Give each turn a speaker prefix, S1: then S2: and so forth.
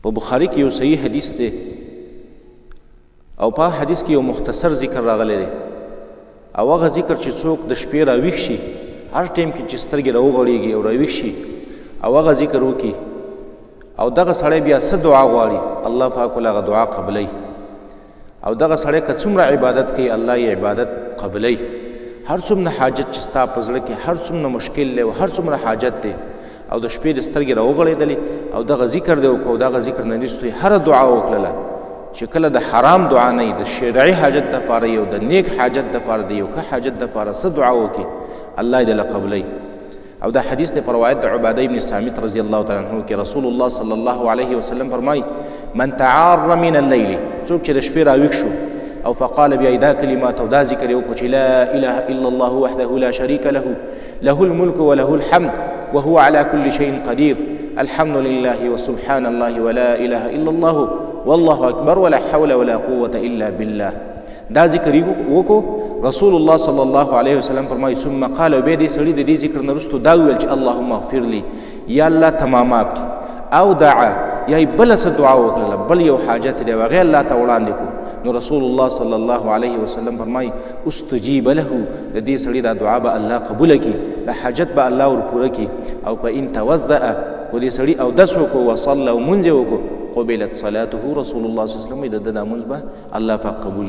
S1: په بخاري کې یو صحیح حدیث دی او په حدیث کې یو مختصر ذکر راغلی دی او هغه ذکر چې څوک د شپې راویښ شي هر ټایم کې چې سترګې راوغړېږي او راویښ شي او هغه ذکر وکړي او دغه سړی بیا څه دعا غواړي الله پاک ول هغه دعا قبلوي او دغه سړی که څومره عبادت کوي الله یې عبادت قبلوي هر څومره حاجت چې ستا په زړه کې هر څومره مشکل دی او هر څومره حاجت دی او د شپې د سترګې راوغړېدلې او دغه ذکر دی وکړو دغه ذکر نه وروسته هره دعا وکړله چې کله د حرام دعا نه د شرعي حاجت دپاره یو د نیک حاجت دپاره د یو ښه حاجت دپاره څه دعا وکړي الله یې دله قبلوي او دا حدیث دی په روایت د عباده ابن صامت رضی الله تعالی عنه کې رسول الله صلی الله علیه وسلم فرمایي من تعار من الليل څوک چې د شپې راویښ شو او فقال بیا دا کلمات او دا ذکر یې وکړو چې لا اله الا الله وحده لا شریک له له الملك وله الحمد وهو على كل شيء قدير الحمد لله وسبحان الله ولا اله الا الله والله اکبر ولا حول ولا قوة الا بالله دا ذکر وکړو رسول الله صلی الله علیه وسلم فرمایي ثم قال بیا دې سړي د دې ذکر نه وروسته دا وویل چې اللهم اغفر لي یا الله تمامات کړي او دعا یا بله څه دعا وکړله بل یو حاجت دی هغې الله ته وړاندې کړو نو رسول الله صلی الله علیه وسلم فرمایي استجیب له د دې سړي دا دعا به الله قبوله کړي دا حاجت به الله ورپوره کړي او په ان توضأ و دې سړي اودس وکړو وصله او مونځ یې وکړو قبلت صلاته رسول الله صلی الله علیه وسلم د ده دا مونځ به الله پاک قبول